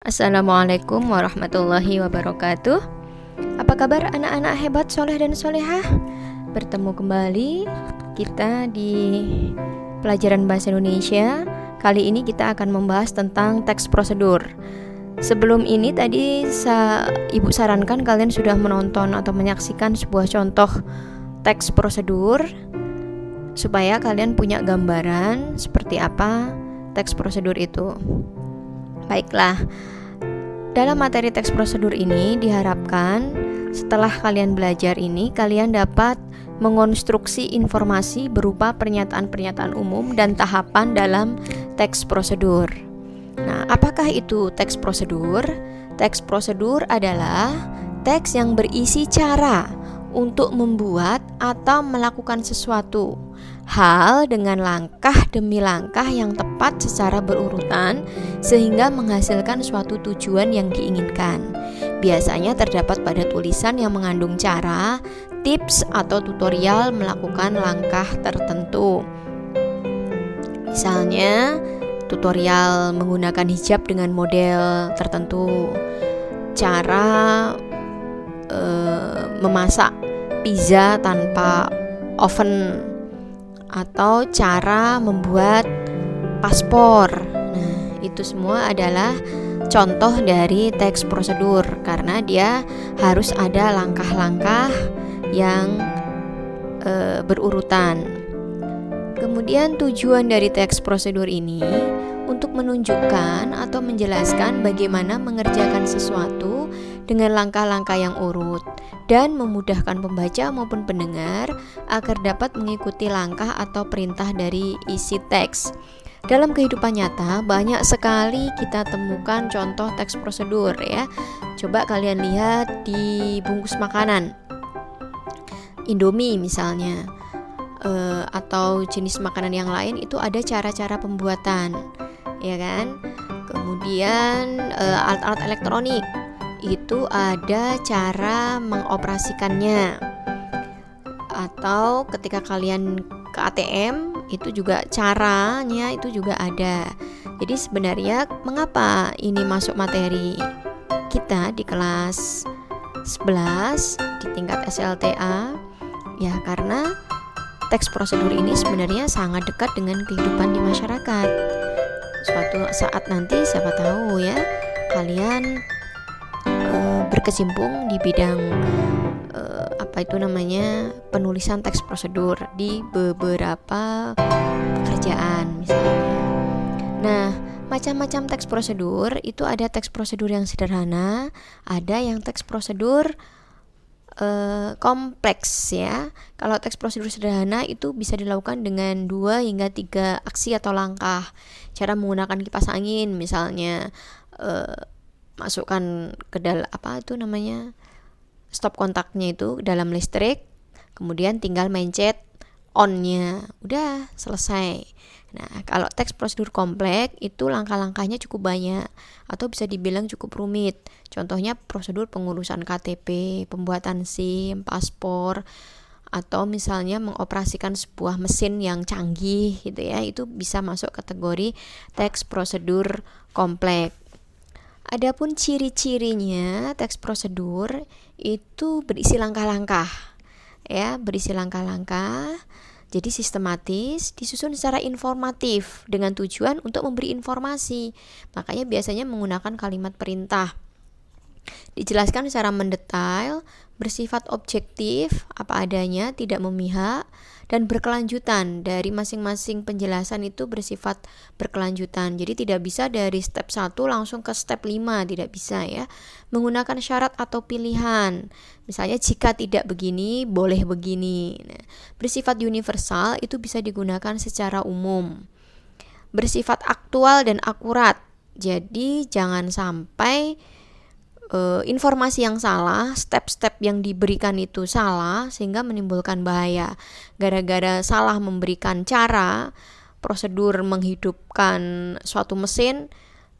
Assalamualaikum warahmatullahi wabarakatuh. Apa kabar anak-anak hebat, soleh dan solehah? Bertemu kembali kita di pelajaran bahasa Indonesia. Kali ini kita akan membahas tentang teks prosedur. Sebelum ini tadi Ibu sarankan kalian sudah menonton atau menyaksikan sebuah contoh teks prosedur supaya kalian punya gambaran seperti apa teks prosedur itu. Baiklah, dalam materi teks prosedur ini diharapkan setelah kalian belajar ini, kalian dapat mengonstruksi informasi berupa pernyataan-pernyataan umum dan tahapan dalam teks prosedur. Nah, apakah itu teks prosedur? Teks prosedur adalah teks yang berisi cara untuk membuat atau melakukan sesuatu hal dengan langkah demi langkah yang tepat secara berurutan sehingga menghasilkan suatu tujuan yang diinginkan. Biasanya terdapat pada tulisan yang mengandung cara, tips atau tutorial melakukan langkah tertentu. Misalnya, tutorial menggunakan hijab dengan model tertentu, cara memasak pizza tanpa oven, atau cara membuat paspor. Nah, itu semua adalah contoh dari teks prosedur karena dia harus ada langkah-langkah yang berurutan. Kemudian tujuan dari teks prosedur ini untuk menunjukkan atau menjelaskan bagaimana mengerjakan sesuatu dengan langkah-langkah yang urut dan memudahkan pembaca maupun pendengar agar dapat mengikuti langkah atau perintah dari isi teks. Dalam kehidupan nyata banyak sekali kita temukan contoh teks prosedur ya. Coba kalian lihat di bungkus makanan, Indomie misalnya, atau jenis makanan yang lain itu ada cara-cara pembuatan, ya kan? Kemudian alat-alat elektronik itu ada cara mengoperasikannya. Atau ketika kalian ke ATM itu juga caranya itu juga ada. Jadi sebenarnya mengapa ini masuk materi kita di kelas 11 di tingkat SLTA? Ya karena teks prosedur ini sebenarnya sangat dekat dengan kehidupan di masyarakat. Suatu saat nanti siapa tahu ya kalian berkecimpung di bidang penulisan teks prosedur di beberapa pekerjaan misalnya. Nah, macam-macam teks prosedur itu ada teks prosedur yang sederhana, ada yang teks prosedur kompleks ya. Kalau teks prosedur sederhana itu bisa dilakukan dengan 2 hingga 3 aksi atau langkah. Cara menggunakan kipas angin misalnya, masukkan ke stop kontaknya itu dalam listrik, kemudian tinggal mencet on-nya, udah selesai. Nah, kalau teks prosedur kompleks itu langkah-langkahnya cukup banyak atau bisa dibilang cukup rumit. Contohnya prosedur pengurusan KTP, pembuatan SIM, paspor, atau misalnya mengoperasikan sebuah mesin yang canggih gitu ya. Itu bisa masuk kategori teks prosedur kompleks. Adapun ciri-cirinya teks prosedur itu berisi langkah-langkah. Ya, berisi langkah-langkah. Jadi sistematis, disusun secara informatif dengan tujuan untuk memberi informasi. Makanya biasanya menggunakan kalimat perintah. Dijelaskan secara mendetail, bersifat objektif, apa adanya, tidak memihak, dan berkelanjutan. Dari masing-masing penjelasan itu bersifat berkelanjutan. Jadi tidak bisa dari step 1 langsung ke step 5, tidak bisa ya. Menggunakan syarat atau pilihan. Misalnya jika tidak begini, boleh begini. Nah, bersifat universal itu bisa digunakan secara umum. Bersifat aktual dan akurat. Jadi jangan sampai informasi yang salah, step-step yang diberikan itu salah sehingga menimbulkan bahaya. Gara-gara salah memberikan cara, prosedur menghidupkan suatu mesin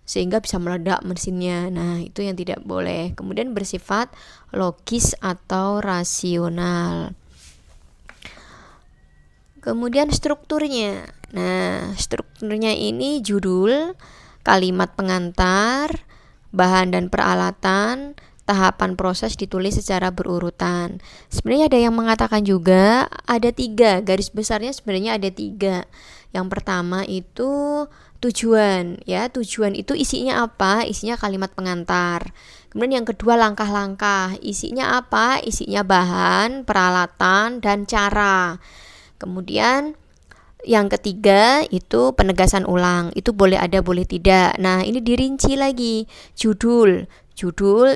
sehingga bisa meledak mesinnya. Nah, itu yang tidak boleh. Kemudian bersifat logis atau rasional. Kemudian strukturnya. Nah, strukturnya ini judul, kalimat pengantar, bahan dan peralatan, tahapan proses ditulis secara berurutan. Sebenarnya ada yang mengatakan juga ada 3, garis besarnya sebenarnya ada 3. Yang pertama itu tujuan, ya. Tujuan itu isinya apa? Isinya kalimat pengantar. Kemudian yang kedua langkah-langkah, isinya apa? Isinya bahan, peralatan, dan cara. Kemudian yang ketiga itu penegasan ulang, itu boleh ada boleh tidak. Nah ini dirinci lagi. Judul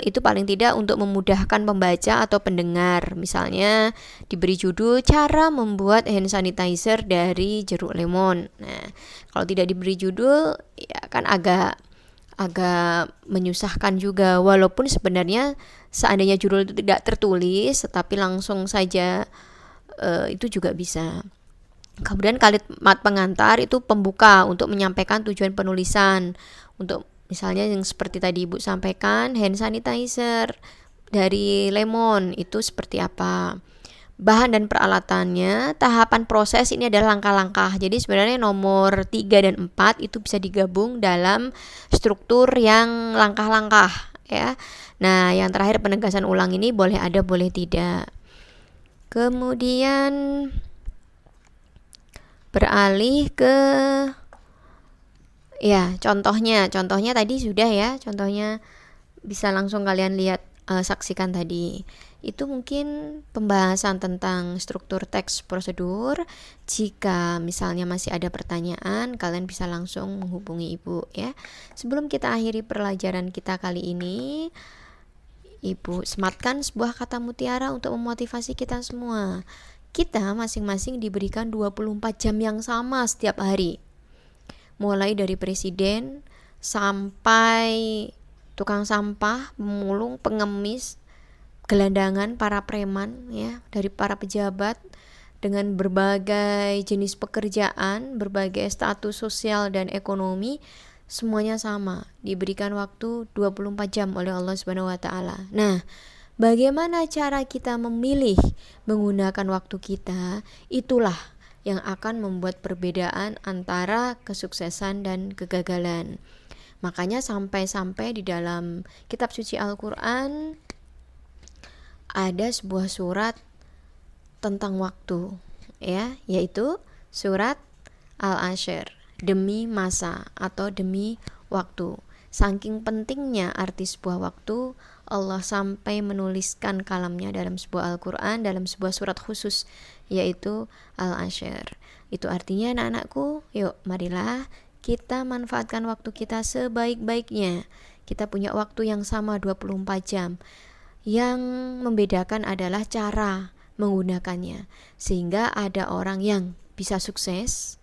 itu paling tidak untuk memudahkan pembaca atau pendengar. Misalnya diberi judul cara membuat hand sanitizer dari jeruk lemon. Nah kalau tidak diberi judul ya kan agak menyusahkan juga, walaupun sebenarnya seandainya judul itu tidak tertulis tetapi langsung saja itu juga bisa. Kemudian kalimat pengantar itu pembuka untuk menyampaikan tujuan penulisan. Untuk misalnya yang seperti tadi Ibu sampaikan, hand sanitizer dari lemon itu seperti apa. Bahan dan peralatannya, tahapan proses ini adalah langkah-langkah. Jadi sebenarnya nomor 3 dan 4 itu bisa digabung dalam struktur yang langkah-langkah ya. Nah, yang terakhir penegasan ulang ini boleh ada boleh tidak. Kemudian beralih ke ya contohnya tadi sudah ya, contohnya bisa langsung kalian lihat, saksikan tadi. Itu mungkin pembahasan tentang struktur teks prosedur. Jika misalnya masih ada pertanyaan, kalian bisa langsung menghubungi Ibu ya. Sebelum kita akhiri pelajaran kita kali ini, Ibu sematkan sebuah kata mutiara untuk memotivasi kita semua. Kita masing-masing diberikan 24 jam yang sama setiap hari. Mulai dari presiden sampai tukang sampah, pemulung, pengemis, gelandangan, para preman ya, dari para pejabat dengan berbagai jenis pekerjaan, berbagai status sosial dan ekonomi, semuanya sama, diberikan waktu 24 jam oleh Allah Subhanahu wa taala. Nah, bagaimana cara kita memilih menggunakan waktu kita, itulah yang akan membuat perbedaan antara kesuksesan dan kegagalan. Makanya sampai-sampai di dalam kitab suci Al-Quran ada sebuah surat tentang waktu ya, yaitu surat Al-Ashr, demi masa atau demi waktu. Saking pentingnya arti sebuah waktu, Allah sampai menuliskan kalamnya dalam sebuah Al-Quran, dalam sebuah surat khusus, yaitu Al-Ashr. Itu artinya anak-anakku, yuk marilah kita manfaatkan waktu kita sebaik-baiknya. Kita punya waktu yang sama 24 jam. Yang membedakan adalah cara menggunakannya. Sehingga ada orang yang bisa sukses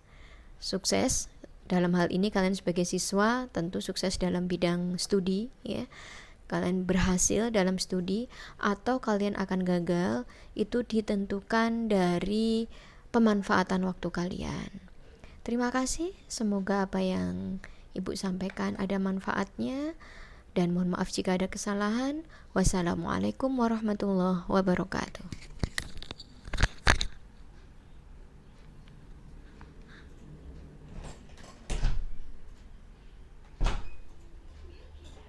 dalam hal ini kalian sebagai siswa tentu sukses dalam bidang studi ya. Kalian berhasil dalam studi atau kalian akan gagal, itu ditentukan dari pemanfaatan waktu kalian. Terima kasih, semoga apa yang Ibu sampaikan ada manfaatnya, dan mohon maaf jika ada kesalahan. Wassalamualaikum warahmatullahi wabarakatuh.